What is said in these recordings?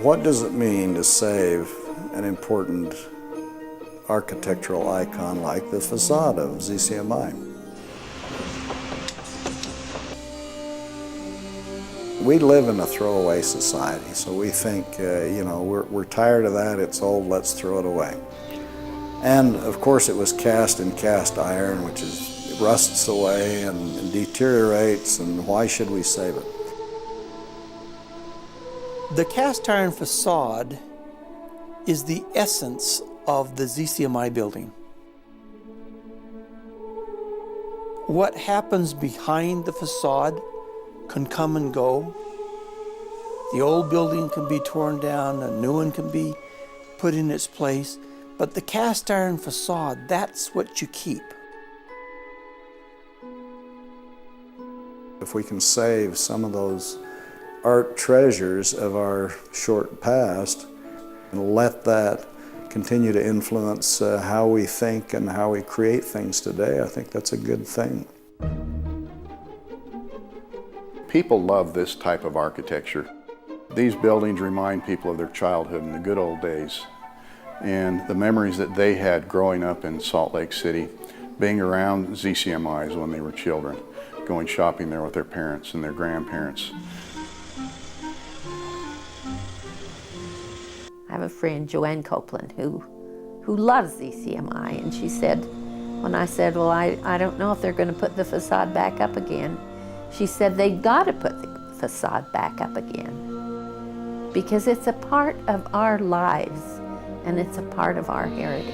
What does it mean to save an important architectural icon like the facade of ZCMI? We live in a throwaway society, so we think, we're tired of that, it's old, let's throw it away. And of course it was cast in cast iron, which rusts away and deteriorates, and why should we save it? The cast iron facade is the essence of the ZCMI building. What happens behind the facade can come and go. The old building can be torn down, a new one can be put in its place, but the cast iron facade, that's what you keep. If we can save some of those art treasures of our short past and let that continue to influence how we think and how we create things today, I think that's a good thing. People love this type of architecture. These buildings remind people of their childhood and the good old days and the memories that they had growing up in Salt Lake City, being around ZCMIs when they were children, going shopping there with their parents and their grandparents. I have a friend, Joanne Copeland, who loves ZCMI, and she said, when I said, well, I don't know if they're going to put the facade back up again, she said they've got to put the facade back up again because it's a part of our lives and it's a part of our heritage.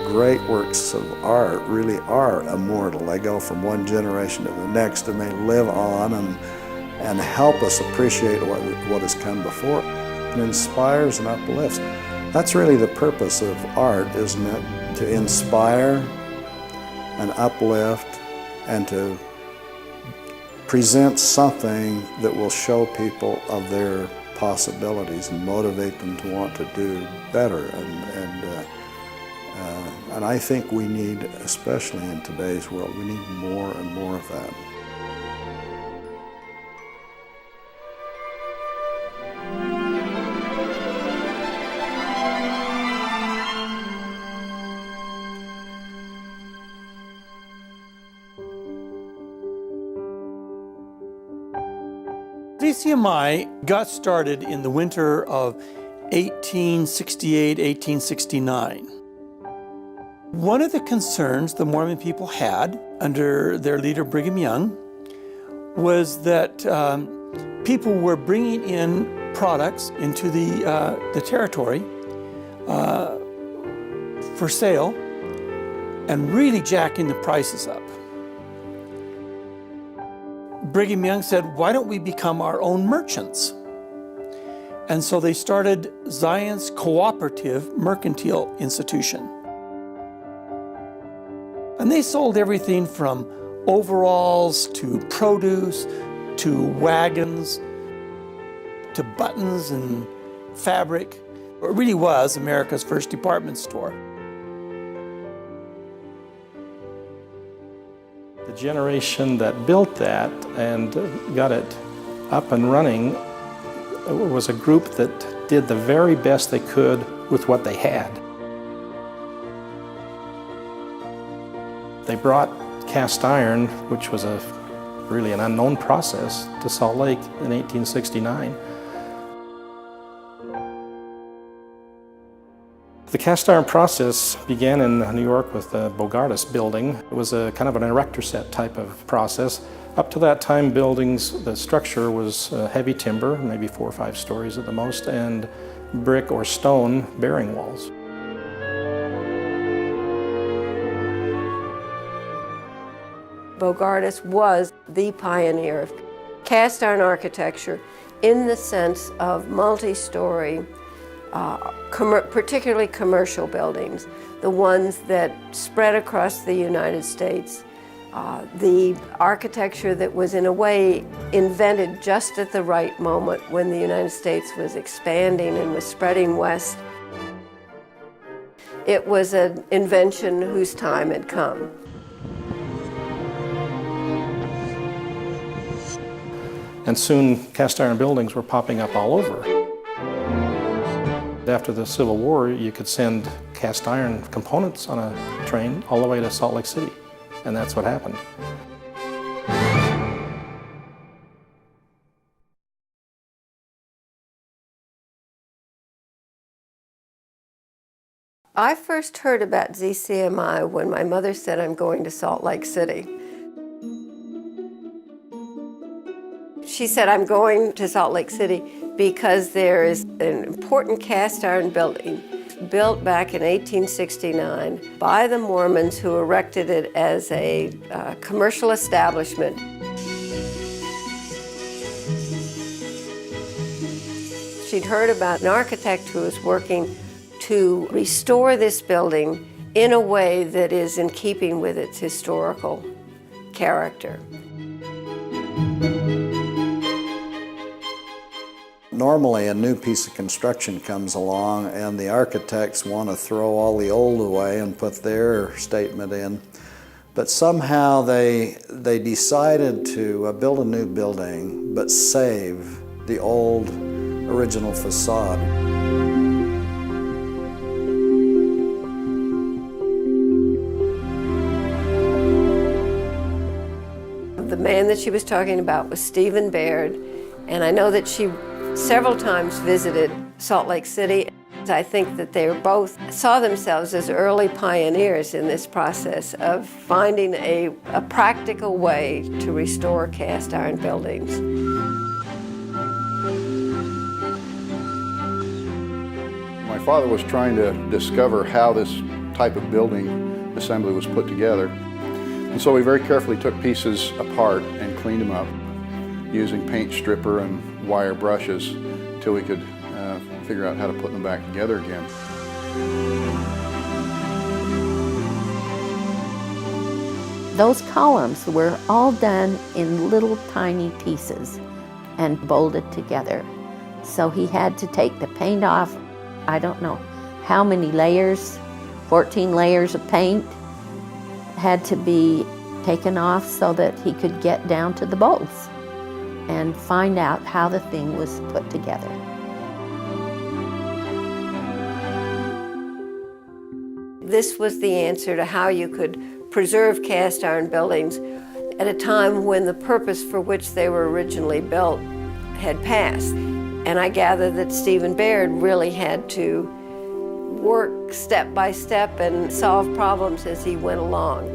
Great works of art really are immortal. They go from one generation to the next and they live on and help us appreciate what has come before. It inspires and uplifts. That's really the purpose of art, isn't it? To inspire and uplift and to present something that will show people of their possibilities and motivate them to want to do better. And I think we need, especially in today's world, we need more and more of that. ZCMI got started in the winter of 1868, 1869. One of the concerns the Mormon people had under their leader Brigham Young was that people were bringing in products into the territory for sale and really jacking the prices up. Brigham Young said, why don't we become our own merchants? And so they started Zion's Cooperative Mercantile Institution. And they sold everything from overalls to produce to wagons to buttons and fabric. It really was America's first department store. The generation that built that and got it up and running was a group that did the very best they could with what they had. They brought cast iron, which was really an unknown process, to Salt Lake in 1869. The cast iron process began in New York with the Bogardus building. It was a kind of an erector set type of process. Up to that time, buildings, the structure was heavy timber, maybe 4 or 5 stories at the most, and brick or stone bearing walls. Bogardus was the pioneer of cast iron architecture in the sense of multi-story, particularly commercial buildings, the ones that spread across the United States. The architecture that was in a way invented just at the right moment when the United States was expanding and was spreading west. It was an invention whose time had come. And soon cast iron buildings were popping up all over. After the Civil War, you could send cast iron components on a train all the way to Salt Lake City, and that's what happened. I first heard about ZCMI when my mother said, "I'm going to Salt Lake City." She said, "I'm going to Salt Lake City because there is an important cast iron building built back in 1869 by the Mormons, who erected it as a commercial establishment." She'd heard about an architect who was working to restore this building in a way that is in keeping with its historical character. Normally a new piece of construction comes along and the architects want to throw all the old away and put their statement in. But somehow they decided to build a new building but save the old original facade. The man that she was talking about was Stephen Baird, and I know that she several times visited Salt Lake City. I think that they both saw themselves as early pioneers in this process of finding a practical way to restore cast iron buildings. My father was trying to discover how this type of building assembly was put together. And so we very carefully took pieces apart and cleaned them up using paint stripper and wire brushes until we could figure out how to put them back together again. Those columns were all done in little tiny pieces and bolted together. So he had to take the paint off, I don't know how many layers, 14 layers of paint had to be taken off so that he could get down to the bolts and find out how the thing was put together. This was the answer to how you could preserve cast iron buildings at a time when the purpose for which they were originally built had passed. And I gather that Stephen Baird really had to work step by step and solve problems as he went along.